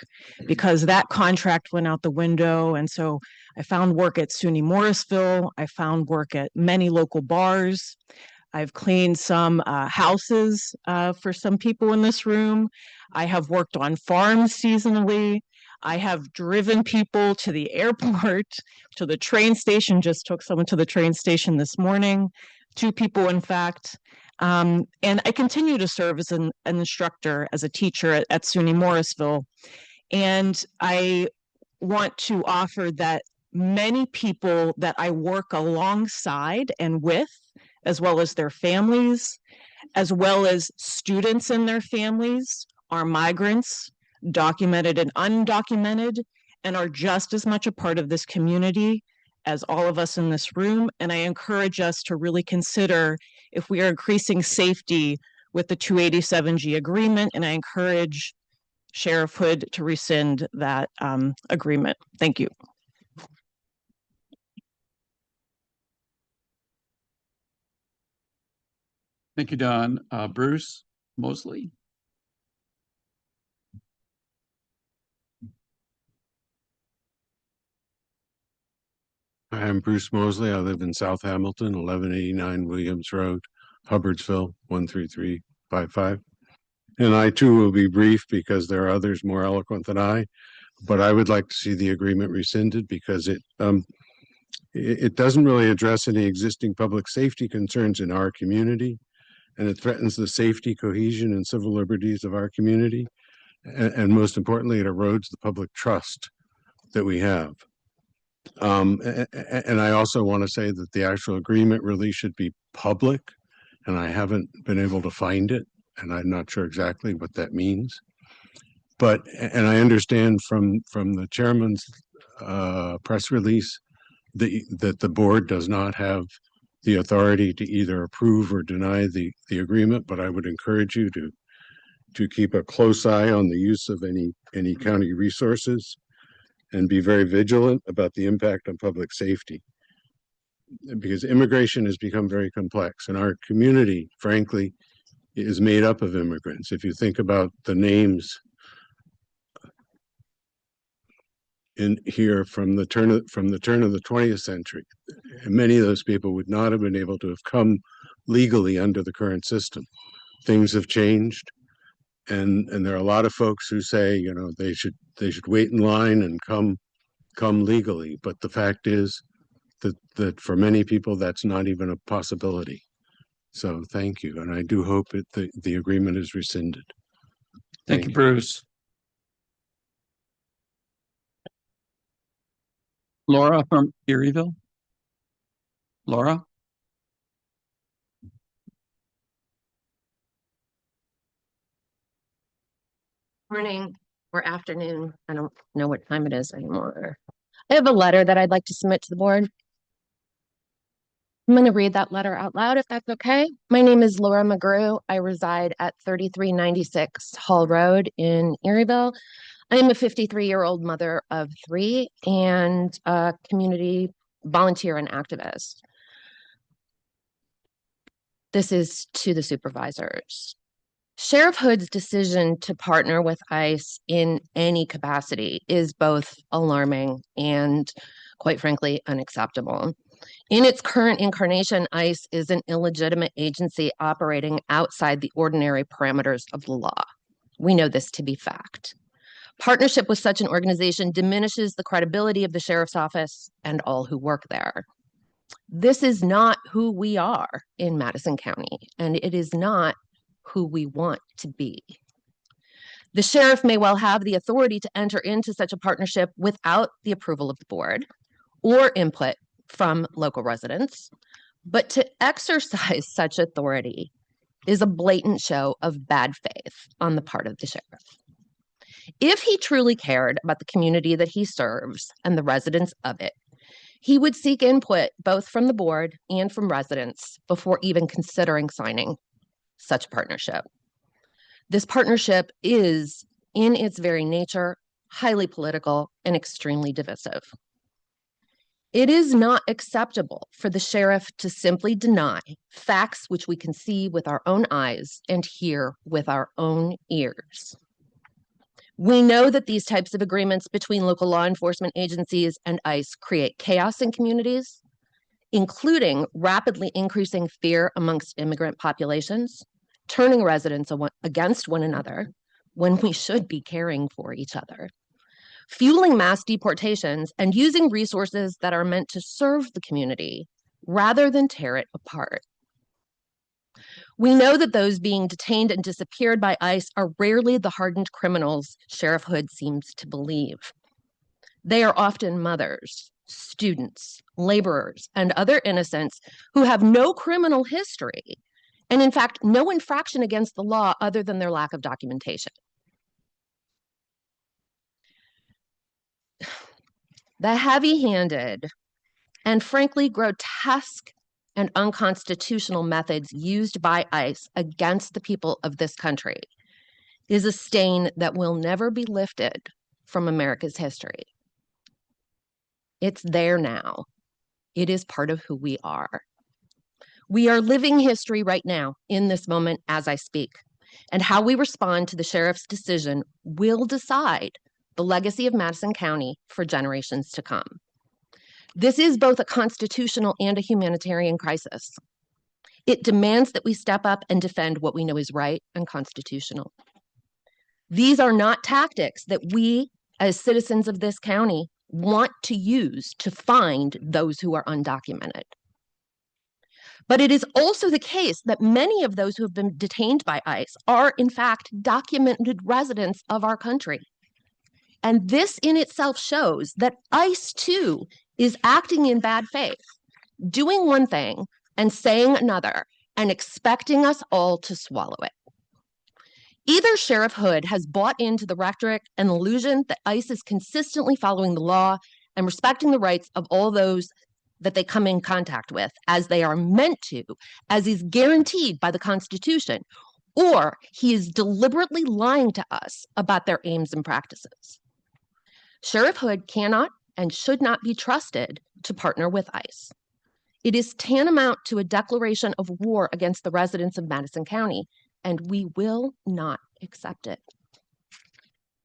because that contract went out the window. And so I found work at SUNY Morrisville. I found work at many local bars. I've cleaned some houses for some people in this room. I have worked on farms seasonally. I have driven people to the airport, to the train station, just took someone to the train station this morning, 2 people, in fact. And I continue to serve as an instructor, as a teacher at SUNY Morrisville. And I want to offer that many people that I work alongside and with, as well as their families, as well as students and their families, are migrants, documented and undocumented, and are just as much a part of this community as all of us in this room. And I encourage us to really consider if we are increasing safety with the 287G agreement, and I encourage Sheriff Hood to rescind that agreement. Thank you. Thank you, Don. Bruce Mosley. I'm Bruce Mosley. I live in South Hamilton, 1189 Williams Road, Hubbardsville, 13355. And I too will be brief because there are others more eloquent than I, but I would like to see the agreement rescinded because it doesn't really address any existing public safety concerns in our community, and it threatens the safety, cohesion, and civil liberties of our community. And most importantly, it erodes the public trust that we have. And I also want to say that the actual agreement really should be public, and I haven't been able to find it, and I'm not sure exactly what that means. But, and I understand from the chairman's press release that the board does not have the authority to either approve or deny the agreement, but I would encourage you to keep a close eye on the use of any county resources and be very vigilant about the impact on public safety. Because immigration has become very complex, and our community, frankly, is made up of immigrants. If you think about the names in here from the turn of the 20th century, many of those people would not have been able to have come legally under the current system. Things have changed, and there are a lot of folks who say, you know, they should wait in line and come legally. But the fact is that for many people that's not even a possibility. So thank you, and I do hope the agreement is rescinded. Thank you, Bruce. Laura from Erieville. Laura? Morning or afternoon. I don't know what time it is anymore. I have a letter that I'd like to submit to the board. I'm going to read that letter out loud if that's okay. My name is Laura McGrew. I reside at 3396 Hall Road in Erieville. I am a 53-year-old mother of 3 and a community volunteer and activist. This is to the supervisors. Sheriff Hood's decision to partner with ICE in any capacity is both alarming and, quite frankly, unacceptable. In its current incarnation, ICE is an illegitimate agency operating outside the ordinary parameters of the law. We know this to be fact. Partnership with such an organization diminishes the credibility of the sheriff's office and all who work there. This is not who we are in Madison County, and it is not who we want to be. The sheriff may well have the authority to enter into such a partnership without the approval of the board or input from local residents, but to exercise such authority is a blatant show of bad faith on the part of the sheriff. If he truly cared about the community that he serves and the residents of it, he would seek input both from the board and from residents before even considering signing such a partnership. This partnership is, in its very nature, highly political and extremely divisive. It is not acceptable for the sheriff to simply deny facts which we can see with our own eyes and hear with our own ears. We know that these types of agreements between local law enforcement agencies and ICE create chaos in communities, including rapidly increasing fear amongst immigrant populations, turning residents against one another when we should be caring for each other, fueling mass deportations, and using resources that are meant to serve the community rather than tear it apart. We know that those being detained and disappeared by ICE are rarely the hardened criminals Sheriff Hood seems to believe. They are often mothers, students, laborers, and other innocents who have no criminal history, and in fact, no infraction against the law other than their lack of documentation. The heavy-handed and frankly grotesque and unconstitutional methods used by ICE against the people of this country is a stain that will never be lifted from America's history. It's there now. It is part of who we are. We are living history right now, in this moment as I speak, and how we respond to the sheriff's decision will decide the legacy of Madison County for generations to come. This is both a constitutional and a humanitarian crisis. It demands that we step up and defend what we know is right and constitutional. These are not tactics that we, as citizens of this county, want to use to find those who are undocumented. But it is also the case that many of those who have been detained by ICE are, in fact, documented residents of our country. And this in itself shows that ICE, too, is acting in bad faith, doing one thing and saying another, and expecting us all to swallow it. Either Sheriff Hood has bought into the rhetoric and illusion that ICE is consistently following the law and respecting the rights of all those that they come in contact with, as they are meant to, as is guaranteed by the Constitution, or he is deliberately lying to us about their aims and practices. Sheriff Hood cannot and should not be trusted to partner with ICE. It is tantamount to a declaration of war against the residents of Madison County, and we will not accept it.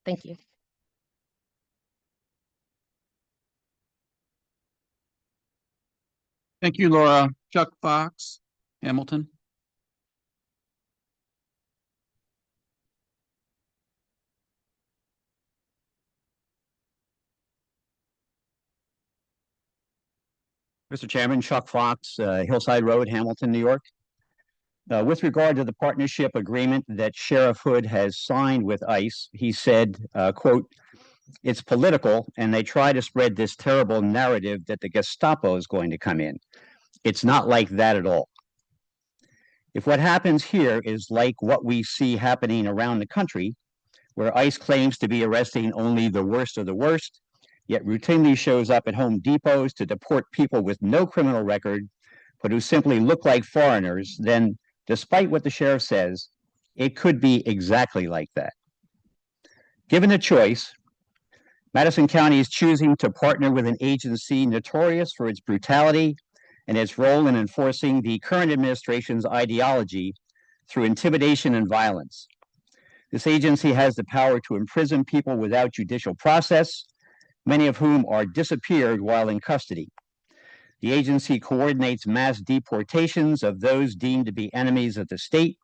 Thank you. Thank you, Laura. Chuck Fox, Hamilton. Mr. Chairman, Chuck Fox, Hillside Road, Hamilton, New York. With regard to the partnership agreement that Sheriff Hood has signed with ICE, he said, quote, "It's political and they try to spread this terrible narrative that the Gestapo is going to come in. It's not like that at all. If what happens here is like what we see happening around the country, where ICE claims to be arresting only the worst of the worst, yet routinely shows up at Home Depots to deport people with no criminal record, but who simply look like foreigners, then despite what the sheriff says, it could be exactly like that. Given a choice, Madison County is choosing to partner with an agency notorious for its brutality and its role in enforcing the current administration's ideology through intimidation and violence. This agency has the power to imprison people without judicial process, many of whom are disappeared while in custody. The agency coordinates mass deportations of those deemed to be enemies of the state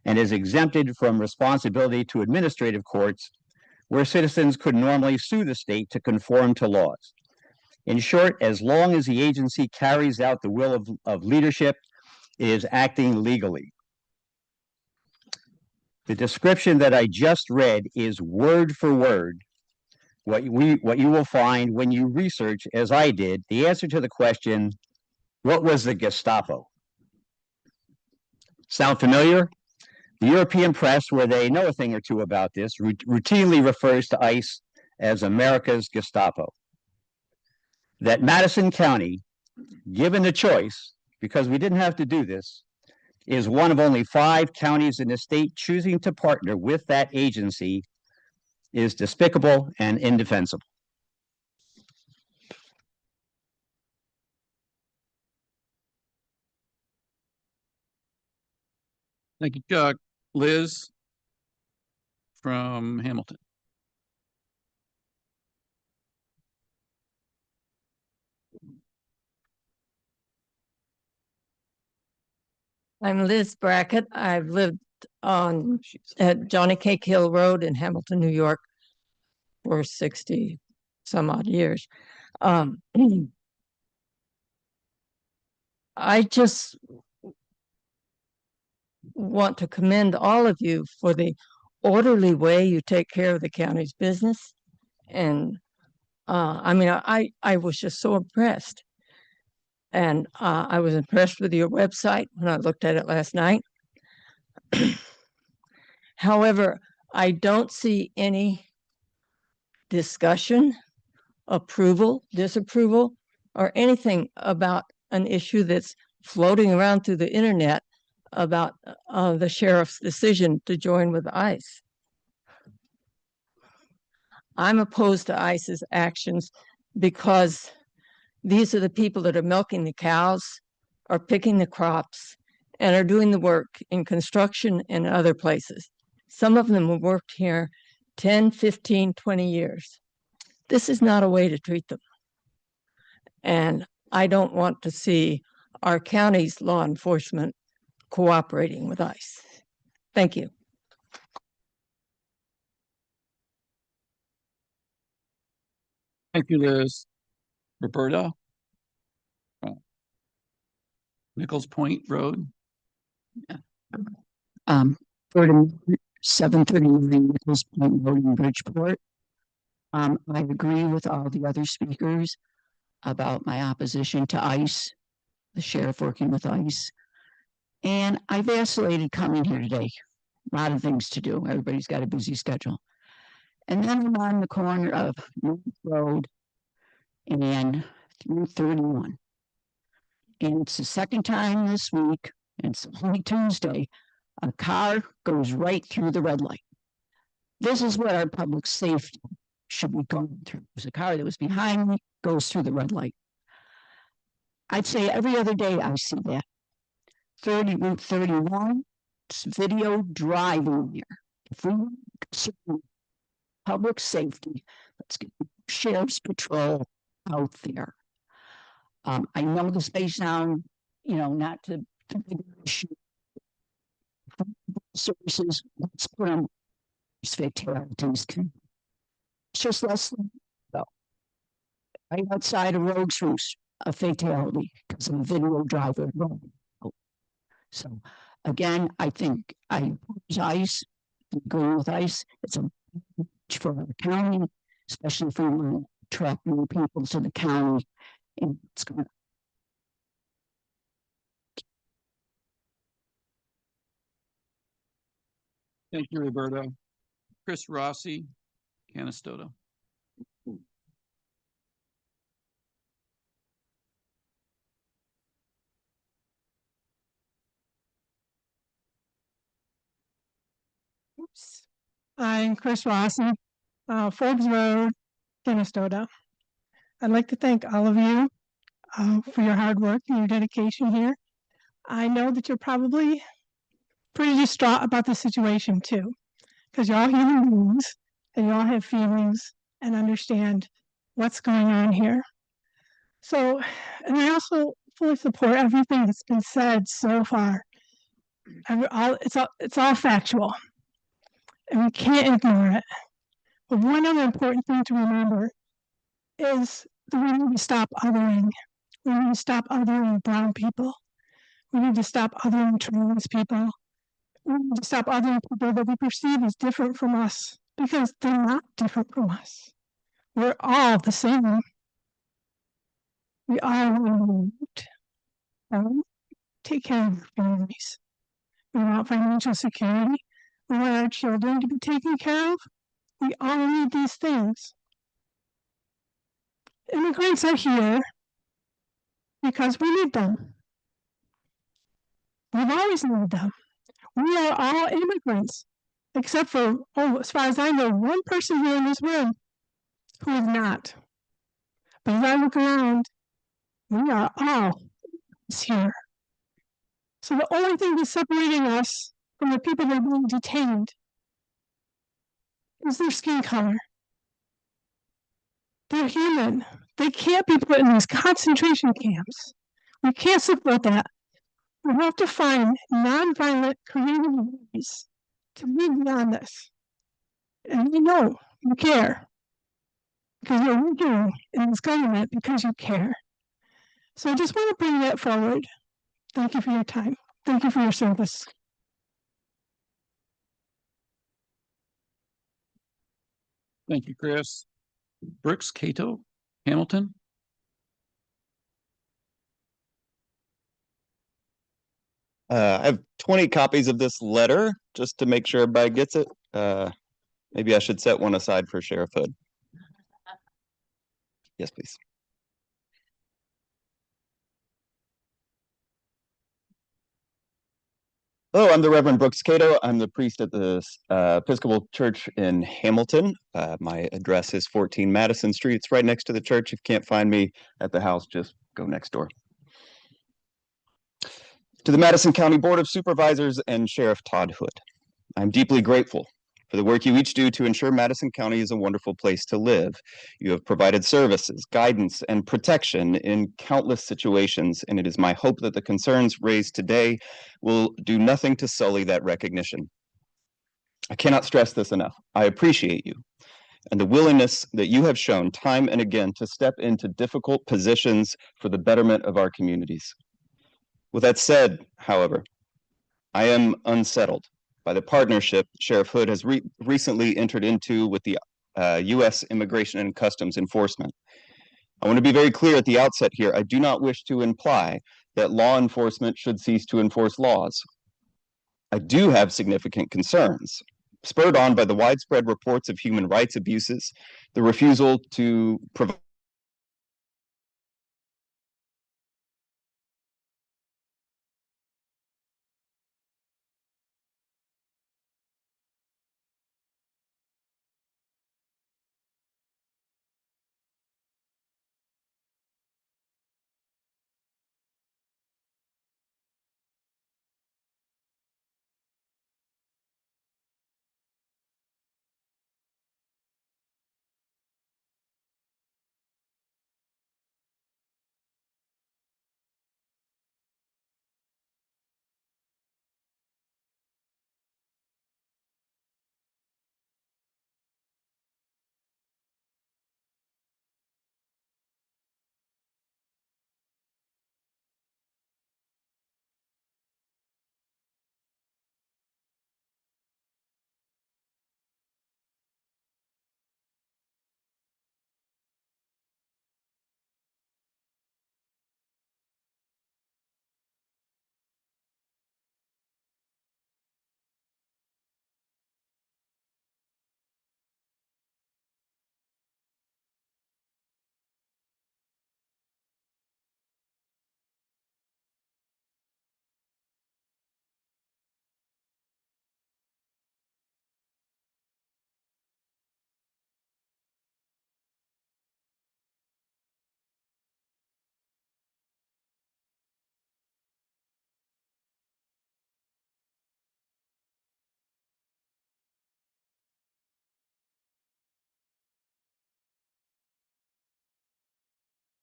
and is exempted from responsibility to administrative courts, where citizens could normally sue the state to conform to laws. In short, as long as the agency carries out the will of leadership, it is acting legally. The description that I just read is word for word what you will find when you research, as I did, the answer to the question, what was the Gestapo? Sound familiar? The European press, where they know a thing or two about this, routinely refers to ICE as America's Gestapo. That Madison County, given the choice, because we didn't have to do this, is one of only 5 counties in the state choosing to partner with that agency is despicable and indefensible. Thank you, Chuck. Liz from Hamilton. I'm Liz Brackett. I've lived on at Johnny Cake Hill Road in Hamilton, New York for 60 some odd years. I just want to commend all of you for the orderly way you take care of the county's business. And I mean, I was just so impressed. And I was impressed with your website when I looked at it last night. However, I don't see any discussion, approval, disapproval, or anything about an issue that's floating around through the internet about the sheriff's decision to join with ICE. I'm opposed to ICE's actions because these are the people that are milking the cows, are picking the crops, and are doing the work in construction and other places. Some of them have worked here 10, 15, 20 years. This is not a way to treat them. And I don't want to see our county's law enforcement cooperating with ICE. Thank you. Thank you, Liz. Roberta? Nichols Point Road. For 739 Nichols Point Road in Bridgeport. I agree with all the other speakers about my opposition to ICE, the sheriff working with ICE. And I vacillated coming here today. A lot of things to do. Everybody's got a busy schedule. And then I'm on the corner of North Road and 331. And it's the second time this week, and it's only Tuesday, a car goes right through the red light. This is what our public safety should be going through. There's a car that was behind me, goes through the red light. I'd say every other day I see that. Route 31, it's video driving here. If we concern public safety, let's get the sheriff's patrol out there. I know this may sound, not to issue services. Let's put on fatalities. It's just less than right outside of Rogue's Roost, a fatality because of a video driver. So again, I think I oppose ICE, going with ICE. It's a for our county, especially if we want to attract more people to the county. And it's going to Thank you, Roberta. Chris Rossi, Canastota. Oops. I'm Chris Rossi, Forbes Road, Canastota. I'd like to thank all of you for your hard work and your dedication here. I know that you're probably pretty distraught about the situation too, because you're all human beings and you all have feelings and understand what's going on here. So, and I also fully support everything that's been said so far. It's all factual, and we can't ignore it. But one other important thing to remember is that we need to stop othering. We need to stop othering brown people. We need to stop othering trans people. We need to stop othering people that we perceive as different from us, because they're not different from us. We're all the same. We all want to take care of our families. We want financial security. We want our children to be taken care of. We all need these things. Immigrants are here because we need them. We've always needed them. We are all immigrants, except for, as far as I know, one person here in this room who is not. But as I look around, we are all here. So the only thing that's separating us from the people that are being detained is their skin color. They're human. They can't be put in these concentration camps. We can't support that. We have to find nonviolent, creative ways to move beyond this. And we know you care. Because you're working in this government because you care. So I just want to bring that forward. Thank you for your time. Thank you for your service. Thank you, Chris. Brooks, Cato, Hamilton. I have 20 copies of this letter just to make sure everybody gets it. Maybe I should set one aside for Sheriff Hood. Yes, please. Hello, I'm the Reverend Brooks Cato. I'm the priest at the Episcopal Church in Hamilton. My address is 14 Madison Street. It's right next to the church. If you can't find me at the house, just go next door. To the Madison County Board of Supervisors and Sheriff Todd Hood, I'm deeply grateful for the work you each do to ensure Madison County is a wonderful place to live. You have provided services, guidance, and protection in countless situations, and it is my hope that the concerns raised today will do nothing to sully that recognition. I cannot stress this enough. I appreciate you and the willingness that you have shown time and again to step into difficult positions for the betterment of our communities. With that said, however, I am unsettled by the partnership Sheriff Hood has recently entered into with the U.S. Immigration and Customs Enforcement. I want to be very clear at the outset here. I do not wish to imply that law enforcement should cease to enforce laws. I do have significant concerns, spurred on by the widespread reports of human rights abuses, the refusal to provide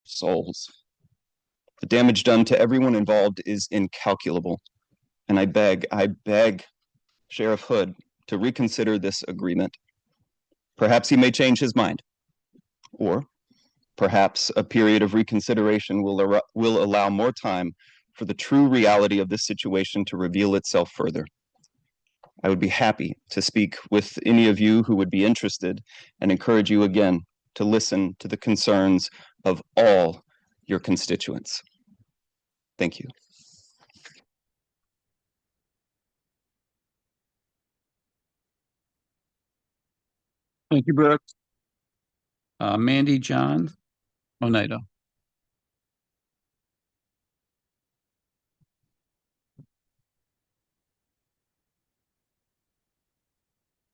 souls. The damage done to everyone involved is incalculable. And I beg Sheriff Hood to reconsider this agreement. Perhaps he may change his mind, or perhaps a period of reconsideration will allow more time for the true reality of this situation to reveal itself further. I would be happy to speak with any of you who would be interested and encourage you again to listen to the concerns of all your constituents. Thank you. Thank you, Brooks. Mandy John Oneida.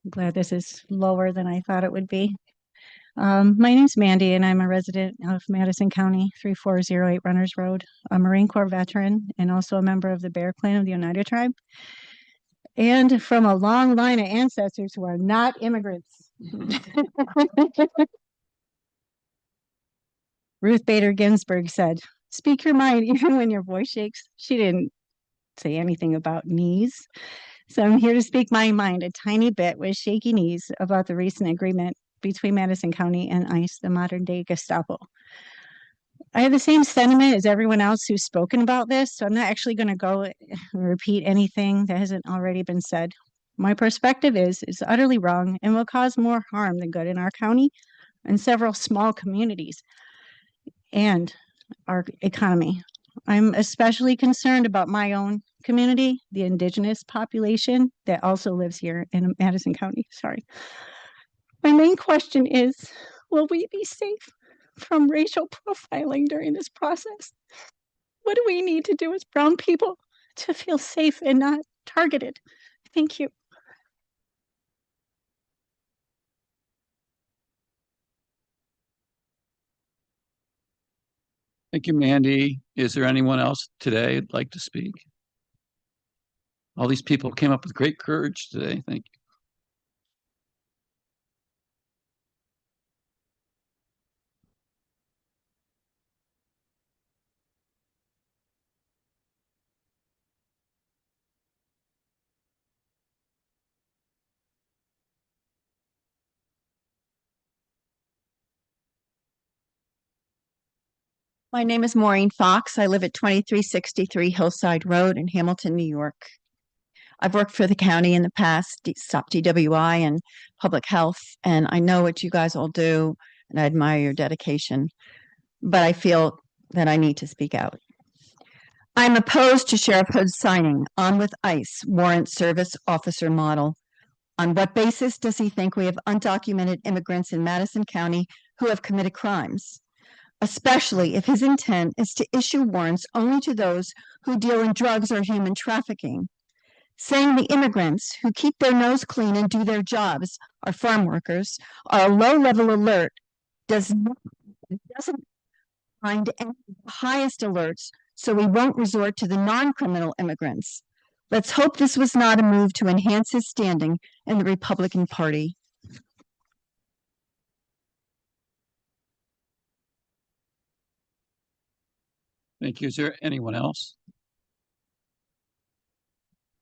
I'm glad this is lower than I thought it would be. My name's Mandy, and I'm a resident of Madison County, 3408 Runners Road, a Marine Corps veteran, and also a member of the Bear Clan of the Oneida Tribe, and from a long line of ancestors who are not immigrants. Ruth Bader Ginsburg said, "Speak your mind even when your voice shakes." She didn't say anything about knees. So I'm here to speak my mind a tiny bit with shaky knees about the recent agreement between Madison County and ICE, the modern day Gestapo. I have the same sentiment as everyone else who's spoken about this, so I'm not actually going to go and repeat anything that hasn't already been said. My perspective is it's utterly wrong and will cause more harm than good in our county and several small communities and our economy. I'm especially concerned about my own community, the indigenous population that also lives here in Madison County. Sorry. My main question is, will we be safe from racial profiling during this process? What do we need to do as brown people to feel safe and not targeted? Thank you. Thank you, Mandy. Is there anyone else today who'd like to speak? All these people came up with great courage today. Thank you. My name is Maureen Fox. I live at 2363 Hillside Road in Hamilton, New York. I've worked for the county in the past, SOP DWI and public health, and I know what you guys all do, and I admire your dedication, but I feel that I need to speak out. I'm opposed to Sheriff Hood's signing on with ICE warrant service officer model. On what basis does he think we have undocumented immigrants in Madison County who have committed crimes? Especially if his intent is to issue warrants only to those who deal in drugs or human trafficking. Saying the immigrants who keep their nose clean and do their jobs, our farm workers, are a low-level alert doesn't find any of the highest alerts, so we won't resort to the non-criminal immigrants. Let's hope this was not a move to enhance his standing in the Republican Party. Thank you. Is there anyone else?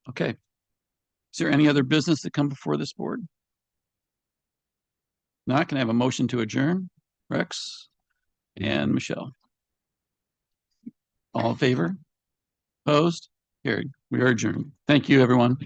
Okay. Is there any other business to come before this board? Not, can I have a motion to adjourn? Rex and Michelle. All in favor? Opposed? Carried. We are adjourned. Thank you, everyone.